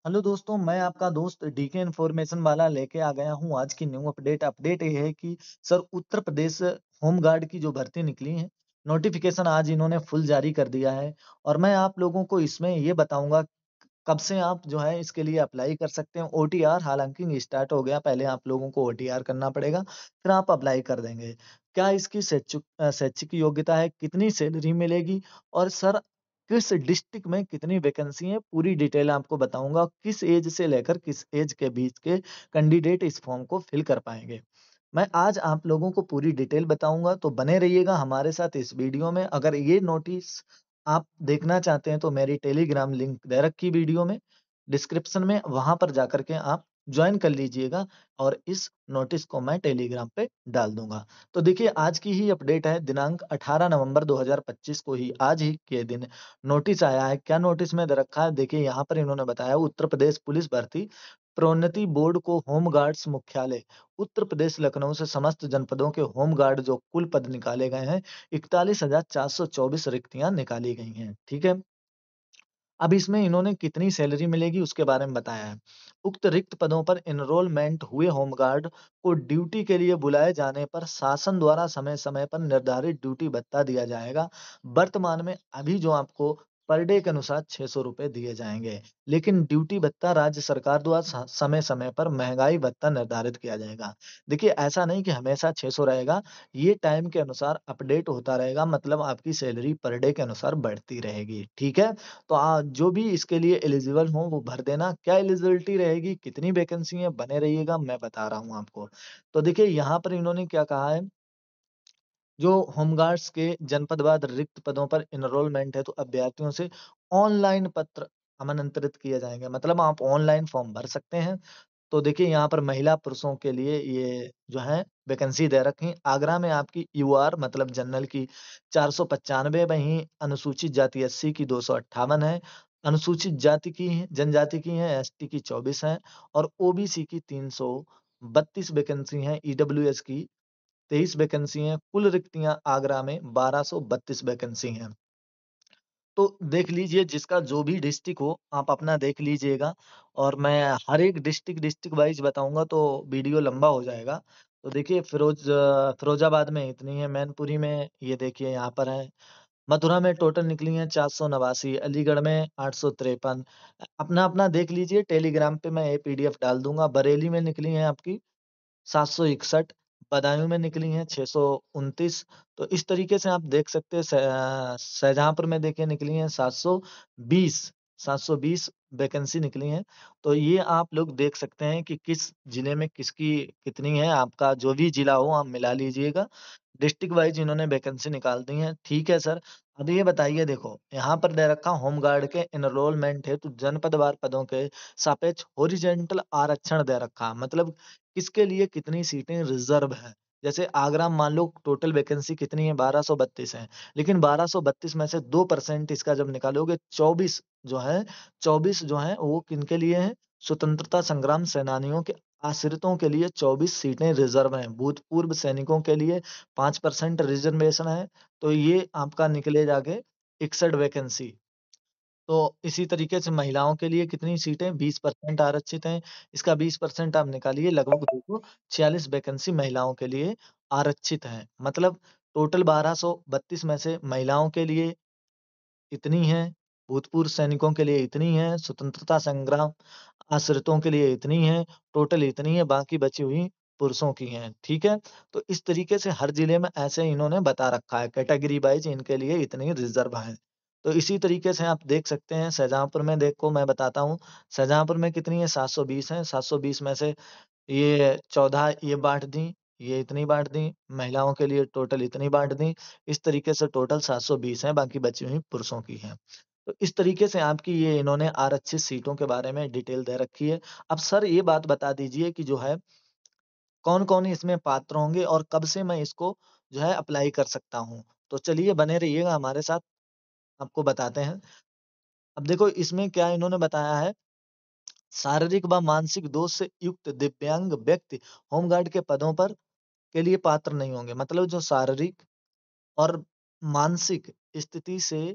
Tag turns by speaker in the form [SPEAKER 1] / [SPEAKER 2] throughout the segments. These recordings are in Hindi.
[SPEAKER 1] हेलो दोस्तों, मैं आपका दोस्त डीके इन्फॉर्मेशन वाला लेके आ गया हूँ आज की न्यू अपडेट। अपडेट ये है कि सर उत्तर प्रदेश होमगार्ड की जो भर्ती निकली है, नोटिफिकेशन आज इन्होंने फुल जारी कर दिया है। और मैं आप लोगों को इसमें ये बताऊंगा कब से आप जो है इसके लिए अप्लाई कर सकते हैं। ओटीआर हालांकि स्टार्ट हो गया, पहले आप लोगों को ओटीआर करना पड़ेगा, फिर आप अप्लाई कर देंगे। क्या इसकी शैक्षिक योग्यता है, कितनी सैलरी मिलेगी, और सर किस डिस्ट्रिक्ट में कितनी वैकेंसी है, पूरी डिटेल आपको बताऊंगा। किस एज से लेकर किस एज के बीच के कैंडिडेट इस फॉर्म को फिल कर पाएंगे, मैं आज आप लोगों को पूरी डिटेल बताऊंगा। तो बने रहिएगा हमारे साथ इस वीडियो में। अगर ये नोटिस आप देखना चाहते हैं तो मेरी टेलीग्राम लिंक दे रखी वीडियो में डिस्क्रिप्शन में, वहां पर जाकर के आप ज्वाइन कर लीजिएगा और इस नोटिस को मैं टेलीग्राम पे डाल दूंगा। तो देखिए आज की ही अपडेट है, दिनांक 18 नवंबर 2025 को ही आज ही के दिन नोटिस आया है। क्या नोटिस में दे रखा है, देखिए यहाँ पर इन्होंने बताया उत्तर प्रदेश पुलिस भर्ती प्रोन्नति बोर्ड को होम गार्ड्स मुख्यालय उत्तर प्रदेश लखनऊ से समस्त जनपदों के होम गार्ड जो कुल पद निकाले गए हैं, 41,424 रिक्तियां निकाली गई हैं। ठीक है, अब इसमें इन्होंने कितनी सैलरी मिलेगी उसके बारे में बताया है। उक्त रिक्त पदों पर एनरोलमेंट हुए होमगार्ड को ड्यूटी के लिए बुलाए जाने पर शासन द्वारा समय समय पर निर्धारित ड्यूटी भत्ता दिया जाएगा। वर्तमान में अभी जो आपको पर डे के अनुसार 600 रुपए दिए जाएंगे, लेकिन ड्यूटी भत्ता राज्य सरकार द्वारा समय समय पर महंगाई भत्ता निर्धारित किया जाएगा। देखिए ऐसा नहीं कि हमेशा 600 रहेगा, ये टाइम के अनुसार अपडेट होता रहेगा, मतलब आपकी सैलरी पर डे के अनुसार बढ़ती रहेगी। ठीक है, तो जो भी इसके लिए एलिजिबल हो वो भर देना। क्या एलिजिबिलिटी रहेगी, कितनी वैकेंसी है, बने रहिएगा, मैं बता रहा हूँ आपको। तो देखिए यहाँ पर इन्होंने क्या कहा है, जो होमगार्ड्स के जनपदवार रिक्त पदों पर एनरोलमेंट है तो अभ्यर्थियों से ऑनलाइन पत्र आमंत्रित किए जाएंगे, मतलब आप ऑनलाइन फॉर्म भर सकते हैं। तो देखिए यहाँ पर महिला पुरुषों के लिए ये जो है वैकेंसी दे रखी। आगरा में आपकी यूआर मतलब जनरल की 495, वहीं अनुसूचित जाति एससी की 258 है, अनुसूचित जाति की जनजाति की है एसटी की 24 है, और ओबीसी की 332 वैकेंसी है, ईडब्ल्यूएस की 23 वैकेंसी है। कुल रिक्तियां आगरा में 1232 वैकेंसी हैं। तो देख लीजिए, जिसका जो भी डिस्ट्रिक्ट हो आप अपना देख लीजिएगा, और मैं हर एक डिस्ट्रिक्ट वाइज बताऊंगा तो वीडियो लंबा हो जाएगा। तो देखिए फिरोजाबाद में इतनी है, मैनपुरी में ये देखिए यहाँ पर है, मथुरा में टोटल निकली है 489, अलीगढ़ में 853। अपना अपना देख लीजिए, टेलीग्राम पे मैं ये पीडीएफ डाल दूंगा। बरेली में निकली है आपकी 761, बदायूं में निकली हैं 629। तो इस तरीके से आप देख सकते हैं शाहजहांपुर में देखिए निकली हैं 720, 720 वैकेंसी निकली हैं। तो ये आप लोग देख सकते हैं कि किस जिले में किसकी कितनी है, आपका जो भी जिला हो आप मिला लीजिएगा। डिस्ट्रिक्ट वाइज इन्होंने वैकेंसी निकाल दी है। ठीक है सर, अब ये बताइए, देखो यहाँ पर दे रखा होमगार्ड के एनरोलमेंट है तो जनपदवार पदों के सापेक्ष हॉरिजेंटल आरक्षण दे रखा, मतलब किसके लिए कितनी सीटें रिजर्व हैं। जैसे आगरा में मान लो टोटल वैकेंसी कितनी है, 1232 है, लेकिन 1232 में से 2% इसका जब निकालोगे 24 जो है, 24 जो है वो किनके लिए है, स्वतंत्रता संग्राम सेनानियों के आश्रितों के लिए 24 सीटें रिजर्व हैं। भूतपूर्व सैनिकों के लिए 5% रिजर्वेशन है। तो ये आपका निकले जाके 61 वैकेंसी। तो इसी तरीके से महिलाओं के लिए कितनी सीटें, 20% आरक्षित हैं। इसका 20% आप निकालिए, लगभग देखो 46 वैकेंसी महिलाओं के लिए आरक्षित हैं। मतलब टोटल 1232 में से महिलाओं के लिए इतनी है, भूतपूर्व सैनिकों के लिए इतनी है, स्वतंत्रता संग्राम आश्रितों के लिए इतनी है, टोटल इतनी है, बाकी बची हुई पुरुषों की हैं। ठीक है, तो इस तरीके से हर जिले में ऐसे इन्होंने बता रखा है, कैटेगरी वाइज इनके लिए इतनी रिजर्व है। तो इसी तरीके से आप देख सकते हैं शाहजहांपुर में, देखो मैं बताता हूँ शाहजहांपुर में कितनी है, 720 है। 720 में से ये 14 ये बांट दी, ये इतनी बांट दी, महिलाओं के लिए टोटल इतनी बांट दी। इस तरीके से टोटल 720 है, बाकी बची हुई पुरुषों की है। तो इस तरीके से आपकी ये इन्होंने आरक्षित सीटों के बारे में डिटेल दे रखी है। अब सर ये बात बता दीजिए कि जो है कौन-कौन इसमें पात्र होंगे और कब से मैं इसको जो है अप्लाई कर सकता हूँ? तो चलिए बने रहिएगा हमारे साथ, आपको बताते हैं। अब देखो इसमें क्या इन्होंने बताया है, शारीरिक व मानसिक दोष से युक्त दिव्यांग व्यक्ति होमगार्ड के पदों पर के लिए पात्र नहीं होंगे। मतलब जो शारीरिक और मानसिक स्थिति से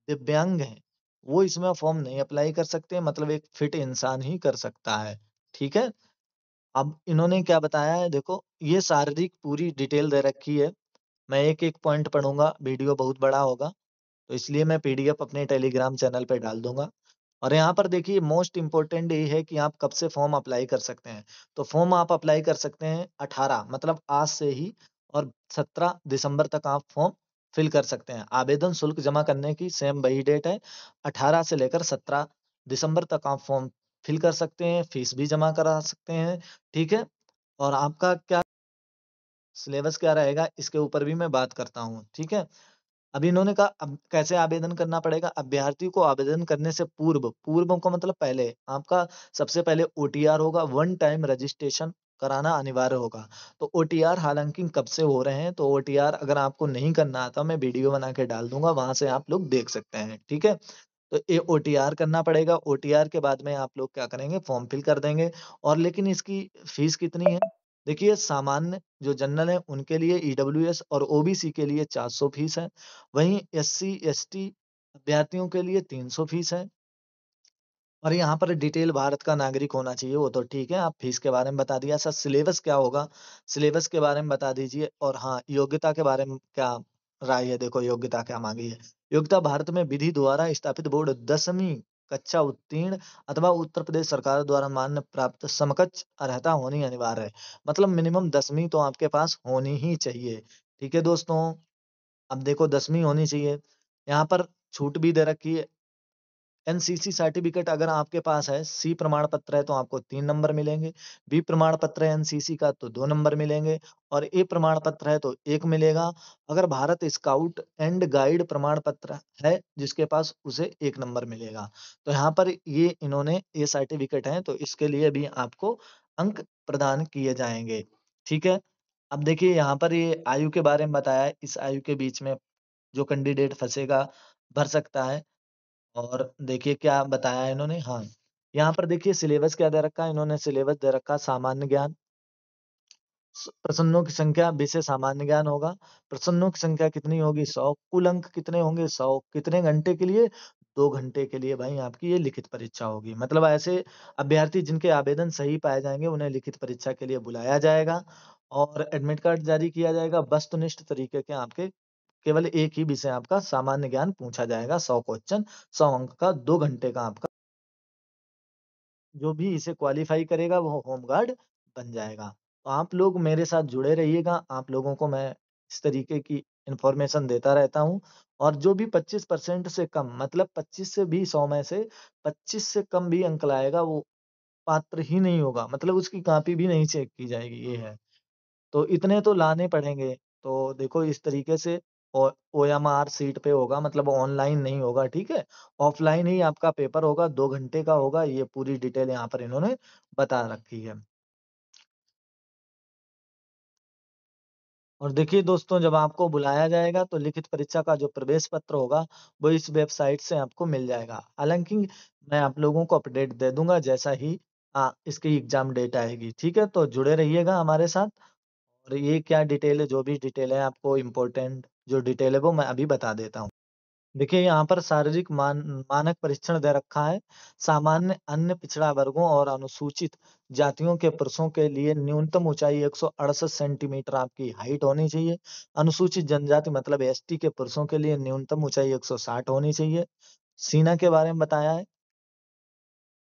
[SPEAKER 1] दिव्यांग हैं, वो इसमें फॉर्म नहीं अप्लाई कर सकते, मतलब एक फिट इंसान ही कर सकता है। ठीक है? अब इन्होंने क्या बताया है देखो, ये शारीरिक पूरी डिटेल दे रखी है। मैं एक-एक पॉइंट पढ़ूँगा, वीडियो बहुत बड़ा होगा, तो इसलिए मैं पीडीएफ अपने टेलीग्राम चैनल पे डाल दूँगा। और यहाँ पर देखिए मोस्ट इम्पोर्टेंट ये है कि आप कब से फॉर्म अप्लाई कर सकते हैं। तो फॉर्म आप अप्लाई कर सकते हैं 18 मतलब आज से ही, और 17 दिसंबर तक आप फॉर्म फिल कर सकते हैं। आवेदन शुल्क जमा करने की सेम वही डेट है, 18 से लेकर 17 दिसंबर तक आप फॉर्म फिल कर सकते हैं, फीस भी जमा करा सकते हैं, ठीक है? और आपका क्या सिलेबस क्या रहेगा इसके ऊपर भी मैं बात करता हूँ, ठीक है? अब इन्होंने कहा अब कैसे आवेदन करना पड़ेगा? अभ्यर्थी को आवेदन करने से पूर्व, पूर्व का मतलब पहले, आपका सबसे पहले ओटीआर होगा, वन टाइम रजिस्ट्रेशन कराना अनिवार्य होगा। तो ओटीआर हालाँकि कब से हो रहे हैं, तो ओटीआर अगर आपको नहीं करना आता, मैं वीडियो बना के डाल दूँगा, वहाँ से आप लोग देख सकते हैं, ठीक है? तो ये ओटीआर करना पड़ेगा, ओटीआर के बाद में आप लोग क्या करेंगे, फॉर्म फिल कर देंगे। और लेकिन इसकी फीस कितनी है? देखिए सामान्य जो जनरल है उनके लिए ईडब्ल्यूएस और ओबीसी के लिए 400 फीस है। वहीं एससी, एसटी अभ्यर्थियों के लिए 300 फीस है। और यहाँ पर डिटेल भारत का नागरिक होना चाहिए, वो तो ठीक है, आप फीस के बारे में बता दिया। सर सिलेबस क्या होगा? सिलेबस के बारे में बता दीजिए। और हाँ, योग्यता के बारे में क्या राय है? देखो योग्यता क्या माँगी है। योग्यता भारत में विधि द्वारा स्थापित बोर्ड 10वीं कक्षा उत्तीर्ण अथवा उत्तर प्रदेश सरकार द्वारा मान्य प्राप्त समकक्ष अर्हता होनी अनिवार्य है। मतलब मिनिमम 10वीं तो आपके पास होनी ही चाहिए। ठीक है दोस्तों? अब देखो 10वीं होनी चाहिए। यहाँ पर छूट भी दे रखी है। एनसीसी सर्टिफिकेट अगर आपके पास है, सी प्रमाण पत्र है तो आपको 3 नंबर मिलेंगे, बी प्रमाण पत्र है एनसीसी का तो 2 नंबर मिलेंगे, और ए प्रमाण पत्र है तो 1 मिलेगा। अगर भारत स्काउट एंड गाइड प्रमाण पत्र है जिसके पास, उसे 1 नंबर मिलेगा। तो यहाँ पर ये इन्होंने ये सर्टिफिकेट है तो इसके लिए भी आपको अंक प्रदान किए जाएँगे। ठीक है? अब देखिए यहाँ पर ये आयु के बारे में बताया है, इस आयु के बीच में जो कैंडिडेट फँसेगा, भर सकता है। और देखिए क्या बताया है इन्होंने, हाँ, यहाँ पर देखिए सिलेबस क्या दे रखा है, इन्होंने सिलेबस दे रखा है सामान्य ज्ञान, प्रश्नों की संख्या 20 से सामान्य ज्ञान होगा। प्रश्नों की संख्या कितनी होगी? 100। कुल अंक कितने होंगे? 100। कितने घंटे के लिए? 2 घंटे के लिए भाई आपकी ये लिखित परीक्षा होगी। मतलब ऐसे अभ्यर्थी जिनके आवेदन सही पाए जाएँगे, उन्हें लिखित परीक्षा के लिए बुलाया जाएगा और एडमिट कार्ड जारी किया जाएगा। वस्तुनिष्ठ तरीके के आपके केवल एक ही विषय आपका सामान्य ज्ञान पूछा जाएगा, 100 क्वेश्चन, 100 अंक का, 2 घंटे का आपका, जो भी इसे क्वालीफाई करेगा वो होमगार्ड बन जाएगा। तो आप लोग मेरे साथ जुड़े रहिएगा, आप लोगों को मैं इस तरीके की इन्फॉर्मेशन देता रहता हूँ। और जो भी 25% से कम, मतलब 25 से भी 100 में से 25 से कम भी अंक लाएगा वो पात्र ही नहीं होगा, मतलब उसकी कॉपी भी नहीं चेक की जाएगी, ये है। तो इतने तो लाने पड़ेंगे। तो देखो इस तरीके से ओ ओएमआर शीट पे होगा, मतलब ऑनलाइन नहीं होगा, ठीक है? ऑफलाइन ही आपका पेपर होगा, 2 घंटे का होगा, ये पूरी डिटेल यहाँ पर इन्होंने बता रखी है। और देखिए दोस्तों, जब आपको बुलाया जाएगा तो लिखित परीक्षा का जो प्रवेश पत्र होगा, वो इस वेबसाइट से आपको मिल जाएगा। हालाँकि मैं आप लोगों को अपडेट दे दूँगा जैसा ही इसकी एग्ज़ाम डेट आएगी, ठीक है? तो जुड़े रहिएगा हमारे साथ। और ये क्या डिटेल है, जो भी डिटेल है आपको इम्पोर्टेंट जो डिटेल है वो मैं अभी बता देता हूँ। देखिए यहाँ पर शारीरिक मानक परीक्षण दे रखा है। सामान्य अन्य पिछड़ा वर्गों और अनुसूचित जातियों के पुरुषों के लिए न्यूनतम ऊँचाई 168 सेंटीमीटर आपकी हाइट होनी चाहिए। अनुसूचित जनजाति मतलब एसटी के पुरुषों के लिए न्यूनतम ऊँचाई 160 होनी चाहिए। सीना के बारे में बताया है।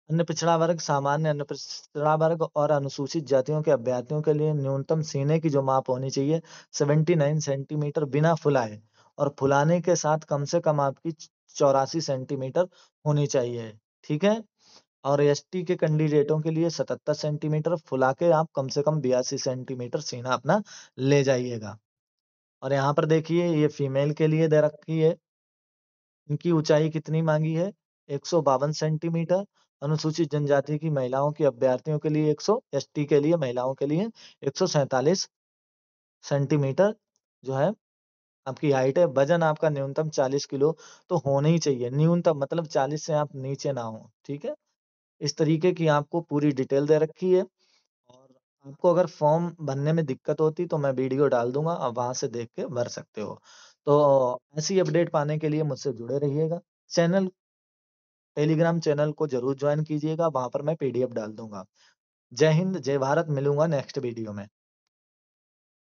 [SPEAKER 1] अन्य पिछड़ा वर्ग, सामान्य अन्य पिछड़ा वर्ग और अनुसूचित जातियों के अभ्यर्थियों के लिए न्यूनतम सीने की जो माप होनी चाहिए 79 सेंटीमीटर बिना फुलाए, और फुलाने के साथ कम से कम आपकी 84 सेंटीमीटर होनी चाहिए, ठीक है? और एसटी के कैंडिडेटों के लिए 77 सेंटीमीटर, फुला के आप कम से कम 82 सेंटीमीटर सीना अपना ले जाइएगा। और यहाँ पर देखिए ये फीमेल के लिए दे रखी है, इनकी ऊँचाई कितनी माँगी है? 152 सेंटीमीटर। अनुसूचित जनजाति की महिलाओं की अभ्यर्थियों के लिए 100, एसटी के लिए महिलाओं के लिए 147 सेंटीमीटर जो है आपकी हाइट है। वज़न आपका न्यूनतम 40 किलो तो होना ही चाहिए। न्यूनतम मतलब 40 से आप नीचे ना हो, ठीक है? इस तरीके की आपको पूरी डिटेल दे रखी है। और आपको अगर फॉर्म भरने में दिक्कत होती तो मैं वीडियो डाल दूँगा, आप वहाँ से देख के भर सकते हो। तो ऐसी अपडेट पाने के लिए मुझसे जुड़े रहिएगा। चैनल टेलीग्राम चैनल को ज़रूर जॉइन कीजिएगा, वहाँ पर मैं पीडीएफ डाल दूँगा। जय हिंद, जय भारत, मिलूँगा नेक्स्ट वीडियो में।